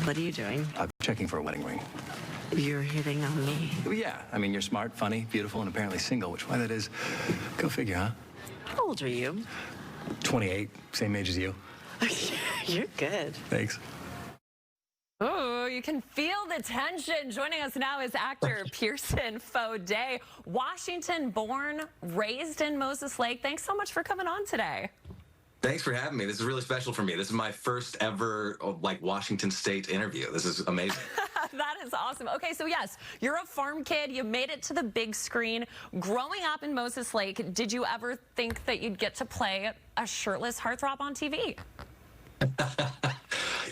What are you doing? I'm checking for a wedding ring. You're hitting on me. Well, yeah, I mean, you're smart, funny, beautiful, and apparently single, which why that is, go figure, huh? How old are you? 28, same age as you. You're good. Thanks. Oh, you can feel the tension. Joining us now is actor Pierson Fodé, Washington-born, raised in Moses Lake. Thanks so much for coming on today. Thanks for having me. This is really special for me. This is my first ever, Washington State interview. This is amazing. That is awesome. Okay, so yes, you're a farm kid. You made it to the big screen. Growing up in Moses Lake, did you ever think that you'd get to play a shirtless heartthrob on TV?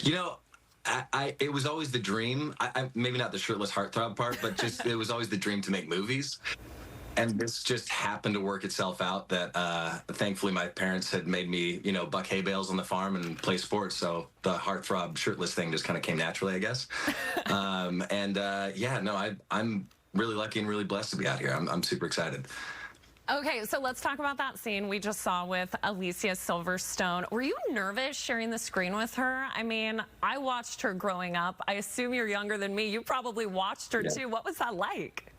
You know, it was always the dream. Maybe not the shirtless heartthrob part, but just it was always the dream to make movies. And this just happened to work itself out that thankfully my parents had made me, buck hay bales on the farm and play sports. So the heartthrob shirtless thing just kind of came naturally, I guess. Yeah, no, I'm really lucky and really blessed to be out here. I'm super excited. Okay, so let's talk about that scene we just saw with Alicia Silverstone. Were you nervous sharing the screen with her? I mean, I watched her growing up. I assume you're younger than me. You probably watched her too. What was that like?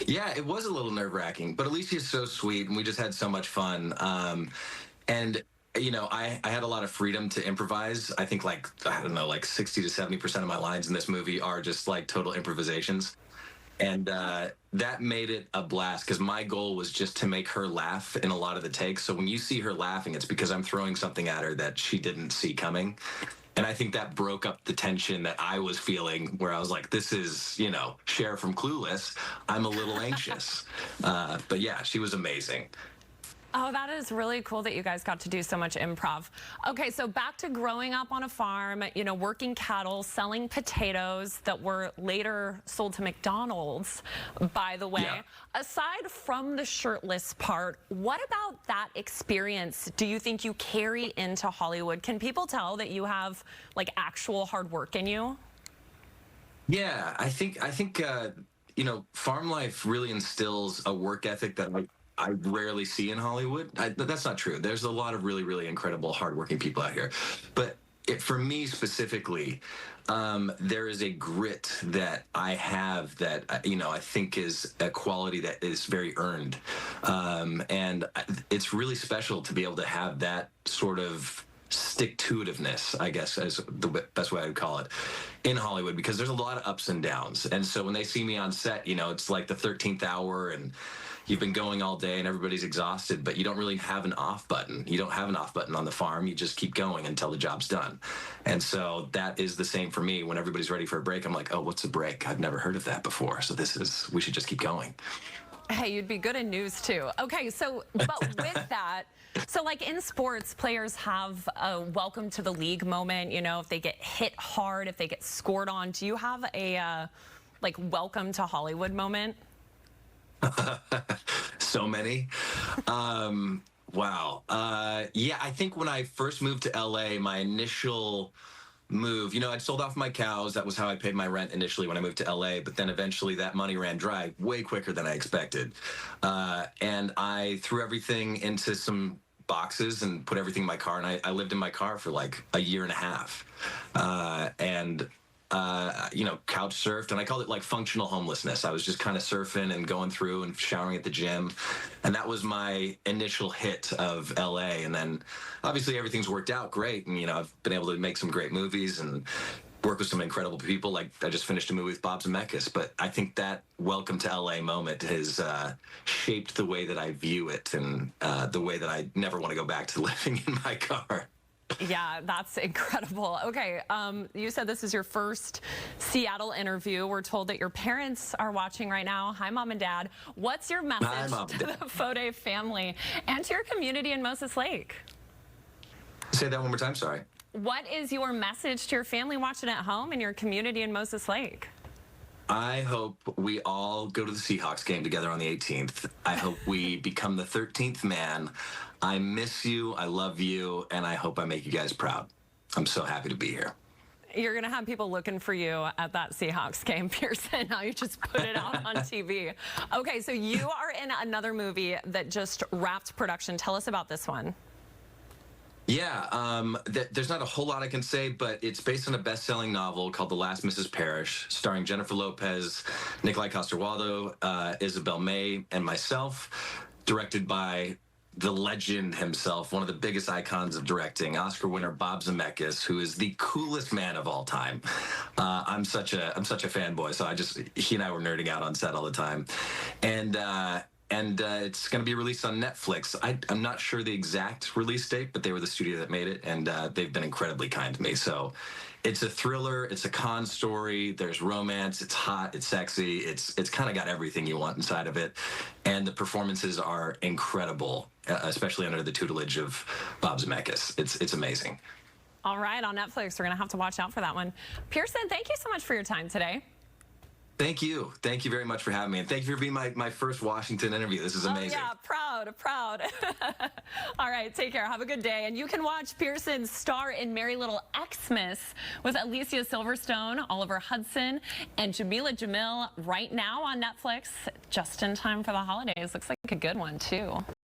Yeah, it was a little nerve-wracking, but Alicia's so sweet, and we just had so much fun. I had a lot of freedom to improvise. I think, 60 to 70% of my lines in this movie are just, total improvisations. And that made it a blast, because my goal was just to make her laugh in a lot of the takes. So when you see her laughing, it's because I'm throwing something at her that she didn't see coming. And I think that broke up the tension that I was feeling, where I was like, this is, Cher from Clueless. I'm a little anxious. But yeah, she was amazing. Oh, that is really cool that you guys got to do so much improv. Okay, so back to growing up on a farm, working cattle, selling potatoes that were later sold to McDonald's, by the way. Yeah. Aside from the shirtless part, what about that experience do you think you carry into Hollywood? Can people tell that you have, actual hard work in you? Yeah, I think farm life really instills a work ethic that I rarely see in Hollywood. That's not true. There's a lot of really, really incredible, hardworking people out here. But for me specifically, there is a grit that I have that, I think is a quality that is very earned. And it's really special to be able to have that sort of stick-to-itiveness, I guess, is the best way I would call it, in Hollywood, because there's a lot of ups and downs. And so when they see me on set, it's like the 13th hour and you've been going all day and everybody's exhausted, but you don't really have an off button. You don't have an off button on the farm. You just keep going until the job's done. And so that is the same for me. When everybody's ready for a break, I'm like, oh, what's a break? I've never heard of that before. So we should just keep going. Hey, you'd be good in news too. Okay, so, but with that, so in sports, players have a welcome to the league moment, if they get hit hard, if they get scored on. Do you have a, welcome to Hollywood moment? So many. Wow. Yeah, I think when I first moved to LA, my initial move, I'd sold off my cows. That was how I paid my rent initially when I moved to LA. But then eventually that money ran dry way quicker than I expected. And I threw everything into some boxes and put everything in my car. And I lived in my car for a year and a half. Couch surfed, and I called it functional homelessness. I was just kind of surfing and going through and showering at the gym. And that was my initial hit of LA. And then obviously everything's worked out great. And, I've been able to make some great movies and work with some incredible people. I just finished a movie with Bob Zemeckis. But I think that welcome to LA moment has shaped the way that I view it and the way that I never want to go back to living in my car. Yeah, that's incredible. Okay, you said this is your first Seattle interview. We're told that your parents are watching right now. Hi, Mom and Dad. What's your message to the Fodé family and to your community in Moses Lake? Say that one more time, sorry. What is your message to your family watching at home and your community in Moses Lake? I hope we all go to the Seahawks game together on the 18th. I hope we become the 13th man. I miss you, I love you, and I hope I make you guys proud. I'm so happy to be here. You're going to have people looking for you at that Seahawks game, Pierson. Now you just put it out on TV. Okay, so you are in another movie that just wrapped production. Tell us about this one. Yeah, there's not a whole lot I can say, but it's based on a best-selling novel called The Last Mrs. Parrish, starring Jennifer Lopez, Nikolai Coster-Waldau, Isabel May, and myself, directed by the legend himself, one of the biggest icons of directing, Oscar winner Bob Zemeckis, who is the coolest man of all time. I'm such a fanboy, so he and I were nerding out on set all the time, and it's going to be released on Netflix. I'm not sure the exact release date, but they were the studio that made it, and they've been incredibly kind to me. So it's a thriller. It's a con story. There's romance. It's hot. It's sexy. It's kind of got everything you want inside of it. And the performances are incredible, especially under the tutelage of Bob Zemeckis. It's amazing. All right, on Netflix, we're going to have to watch out for that one. Pierson, thank you so much for your time today. Thank you. Thank you very much for having me. And thank you for being my first Washington interview. This is amazing. Oh, yeah, proud. All right, take care. Have a good day. And you can watch Pierson star in Merry Little Xmas with Alicia Silverstone, Oliver Hudson, and Jamila Jamil right now on Netflix, just in time for the holidays. Looks like a good one, too.